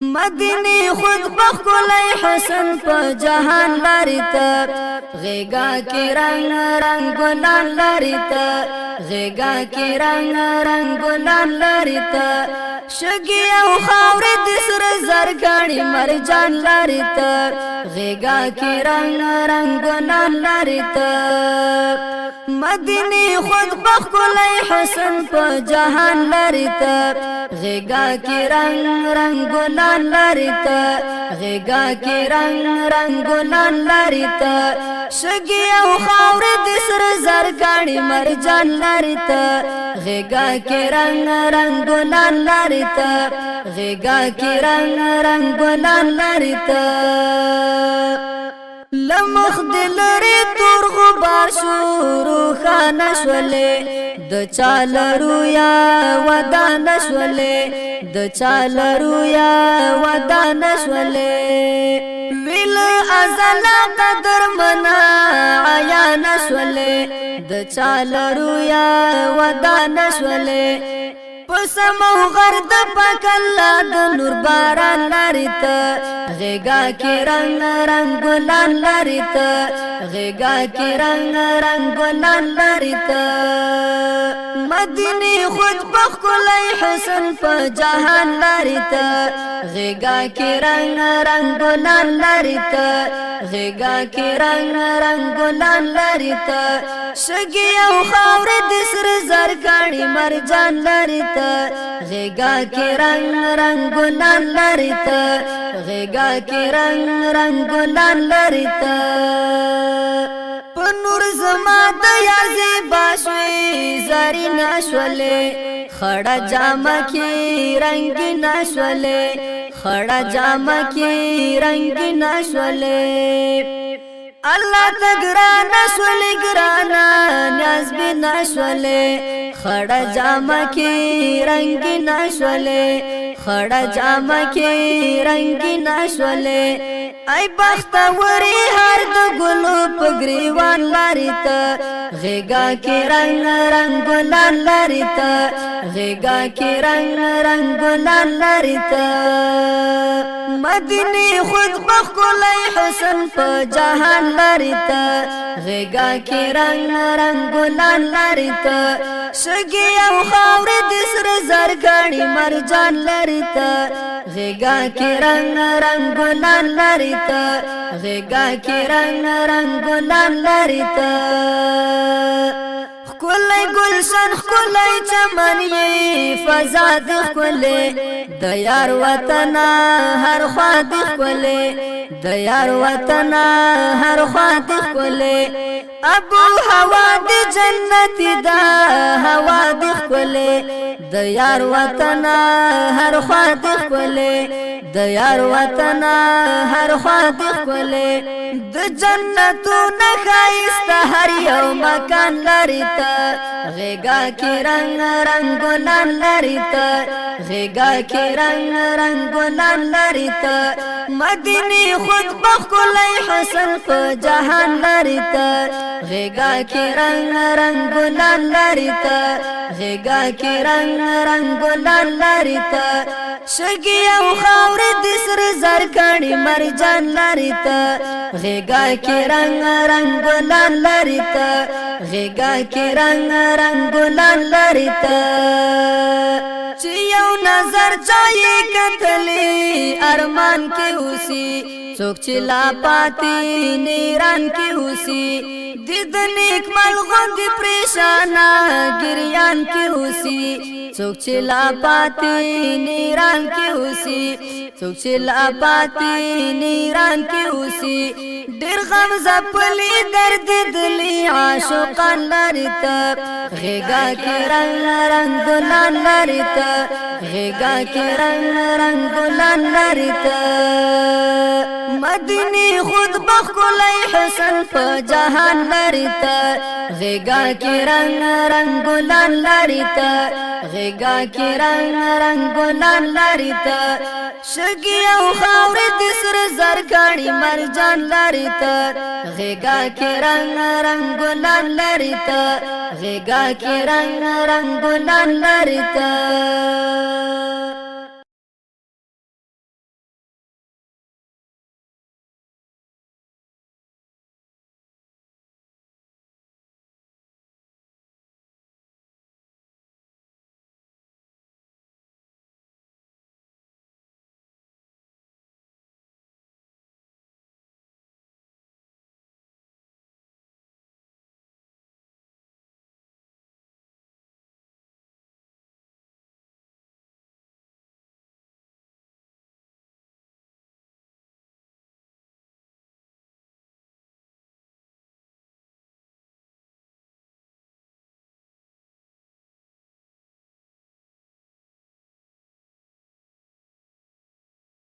مدینی خود بخلای حسن په جهان لري ته غیگا کی رنگ رنگ ګلان لري ته غیگا کی رنگ رنگ ګلان لري ته شګي او خاور د سر زرګړی مرجان لري ته غیگا کی رنگ رنگ ګلان لري ته مدینی خود بخلای حسن په جهان لري ته غیگا کی رنگ رنگ ګلان لري ته غیگا کی رنگ رنگ ګلان لري ته شګي او خاور د سر زرګړی مرجان لري ته غیگا کی رنگ رنگ ګلان لري ته غیگا کی رنگ رنگ ګلان لري ته لمخ دلری تور غبار شورو خانشوله د چال رویا ودانشوله د چال رویا ودانشوله ویل ازل قدر منا عیا نشوله د چال رویا ودانشوله پسمو غرد پکلا د نور باران لري ته غیگا کی رنگ رنگ ګلان لري ته غیگا کی رنگ رنگ ګلان لري ته مدینی خود بخلای حسن په جهان لري ته غیگا کی رنگ رنگ ګلان لري ته غیگا کی رنگ رنگ ګلان لري ته شګي او خاور د سر زرګړی مرجان لري ته غیگا کی رنگ رنگ ګلان لري ته غیگا کی رنگ رنگ ګلان لري ته په نور زما د یار زیبا شوي زری نشوله خړه جامه کی رنگ نشوله خړه جامه کی رنگ نشوله الله تګرانا شولې ګرانا نیاز به نشولې خړه جامه کې رنگ نشولې خړه جامه کې رنگ نشولې ای بخت وری هر د ګلو پګریوان لري ته غیگا کې رنگ رنگ ګلان لري ته غیگا کې رنگ رنگ ګلان لري ته مدینی خود بخلای حسن په جهان لري ته غیگا کی رنگ رنگ ګلان لري ته شګي او خاور د سر زرګړی مرجان لري ته غیگا کی رنگ رنگ ګلان لري ته غیگا کی رنگ رنگ ګلان لري ته کولای گلشن کولای چمن یې فضا د کولې د یار وطن هر خوا د کولې د یار وطن هر خوا د کولې ابو هوا د جنت دا هوا د کولې د یار وطن هر خوا د کولې د یار وطن هر خوا د کولې د جنتو نه خایست هر یو مکان لري ته غیگا کی رنگ رنگ ګلان لري ته غیگا کی رنگ رنگ ګلان لري ته مدینی خود بخلای حسن په جهان لري ته غیگا کی رنگ رنگ ګلان لري ته غیگا کی رنگ رنگ ګلان لري ته شګي او خاور د سر زرګړی مرجان لري ته غیگا کی رنگ رنگ ګلان لري ته غیگا کی رنگ رنگ ګلان لري ته چې یو نظر چای کتلی ارمان کې اوسي څوک چې لا پاتې نیران کې اوسي د نیک مل غوند پریشانا ګریان کې اوسي څوک چې لا پاتې نیران کې اوسي څوک چې لا پاتې نیران کې اوسي ډېر غم زپلی درد دلی عاشقان لري ته غیگا کې رنگ رنگ ګلان لري ته غیگا کې رنگ رنگ ګلان لري ته مدینی خود بخلای حسن په جهان لري ته غیگا کې رنگ رنگ ګلان لري ته غیگا کې رنگ رنگ ګلان لري ته شګي او خاور د سر زرګړی مرجان لري ته غیگا کې رنگ رنگ ګلان لري ته غیگا کې رنگ رنگ ګلان لري ته